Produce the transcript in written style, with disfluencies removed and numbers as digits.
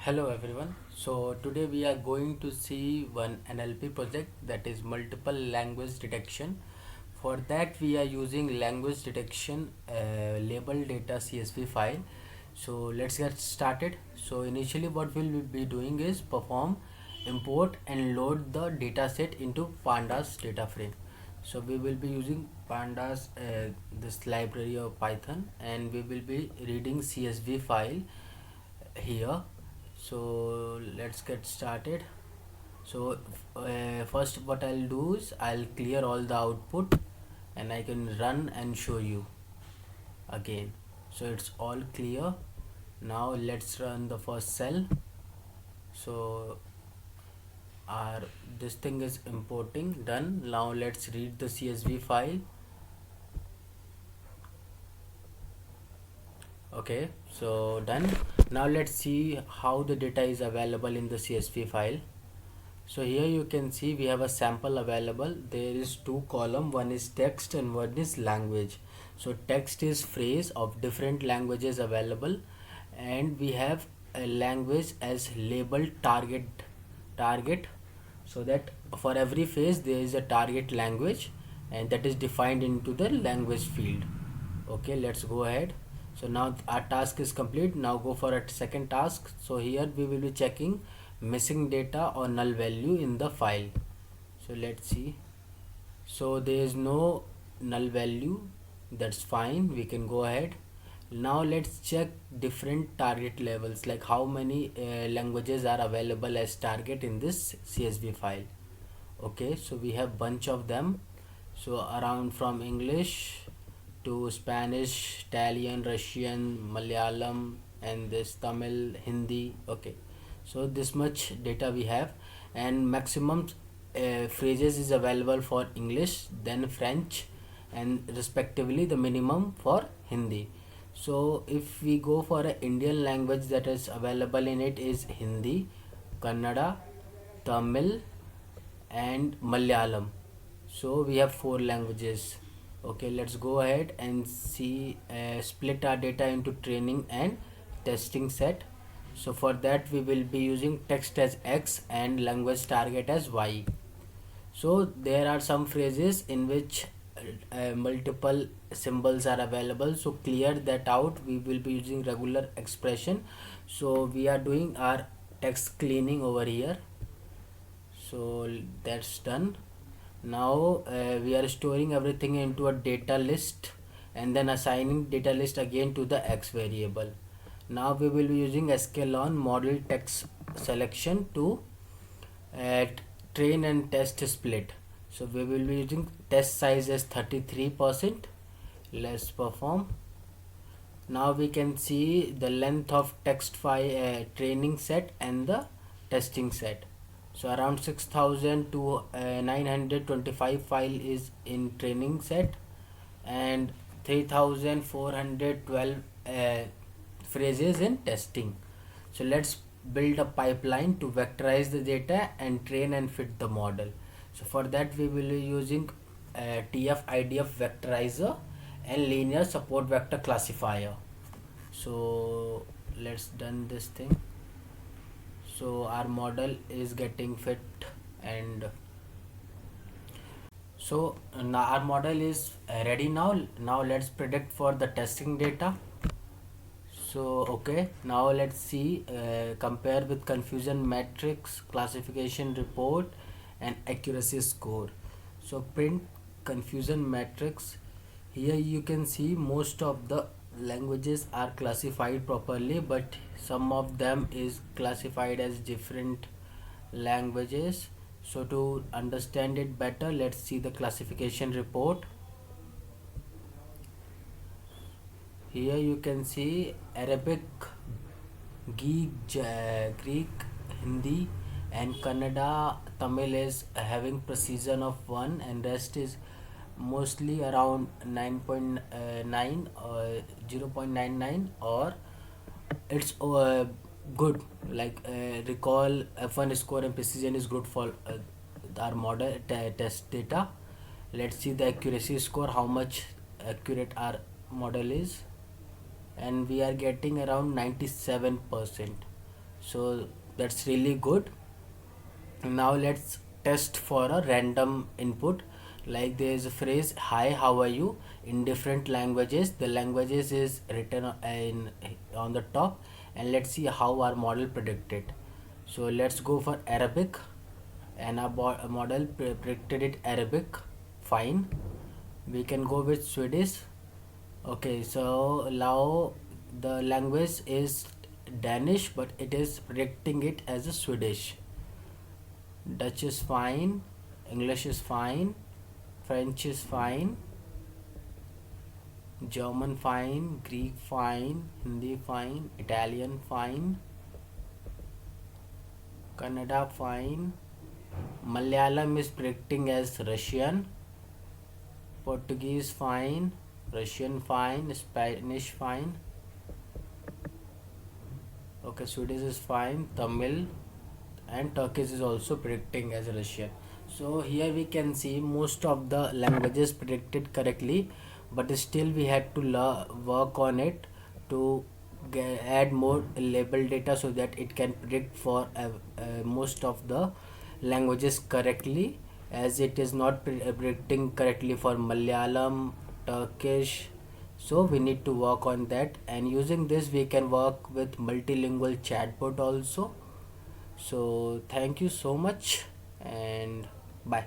Hello everyone. So today we are going to see one NLP project, that is multiple language detection. For that we are using language detection label data CSV file. So let's get started. So initially what we'll be doing is perform import and load the data set into pandas data frame. So we will be using pandas, this library of Python, and we will be reading CSV file here. So let's get started. So first what I'll do is I'll clear all the output and I can run and show you again. So it's all clear. Now let's run the first cell. So our this thing is importing done. Now let's read the CSV file. Okay, so done. Now let's see how the data is available in the CSV file. So here you can see we have a sample available. There is two column, one is text and one is language. So text is phrase of different languages available, and we have a language as labeled target, so that for every phrase there is a target language, and that is defined into the language field. Okay, let's go ahead. So now our task is complete. Now go for a second task. So here we will be checking missing data or null value in the file. So let's see. So there is no null value. That's fine, we can go ahead. Now let's check different target levels, like how many languages are available as target in this CSV file. Okay, so we have bunch of them. So around from English to Spanish, Italian, Russian, Malayalam, and this Tamil, Hindi. Okay, so this much data we have, and maximum phrases is available for English, then French, and respectively the minimum for Hindi. So if we go for an Indian language, that is available in it is Hindi, Kannada, Tamil, and Malayalam. So we have four languages. Okay, let's go ahead and see, split our data into training and testing set. So for that we will be using text as X and language target as Y. So there are some phrases in which multiple symbols are available, so clear that out. We will be using regular expression. So we are doing our text cleaning over here. So that's done. Now we are storing everything into a data list and then assigning data list again to the X variable. Now we will be using sklearn model text selection to uh, train and test split. So we will be using test size as 33%. Let's perform. Now we can see the length of text file training set and the testing set. So around 6000 to 925 file is in training set, and 3412 phrases in testing. So let's build a pipeline to vectorize the data and train and fit the model. So for that we will be using TF IDF vectorizer and linear support vector classifier. So let's done this thing. So our model is getting fit, and so now our model is ready. Now let's predict for the testing data. So okay, now let's see, compare with confusion matrix, classification report, and accuracy score. So print confusion matrix. Here you can see most of the languages are classified properly, but some of them is classified as different languages. So to understand it better, let's see the classification report. Here you can see Arabic, Greek, Hindi, and Kannada. Tamil is having precision of 1, and rest is mostly around 9.9 or 0.99, or it's good, like recall F1 score and precision is good for our model test data. Let's see the accuracy score, how much accurate our model is, and we are getting around 97%. So that's really good. Now let's test for a random input. Like there is a phrase, hi, how are you, in different languages. The languages is written on the top, and let's see how our model predicted. So let's go for Arabic, and our model predicted it Arabic. Fine. We can go with Swedish. Okay, so now the language is Danish, but it is predicting it as a Swedish. Dutch is fine, English is fine, French is fine, German fine, Greek fine, Hindi fine, Italian fine, Kannada fine, Malayalam is predicting as Russian, Portuguese fine, Russian fine, Spanish fine, okay, Swedish is fine, Tamil and Turkish is also predicting as Russian. So here we can see most of the languages predicted correctly, but still we had to work on it to add more label data so that it can predict for most of the languages correctly, as it is not predicting correctly for Malayalam, Turkish. So we need to work on that, and using this we can work with multilingual chatbot also. So thank you so much, and bye.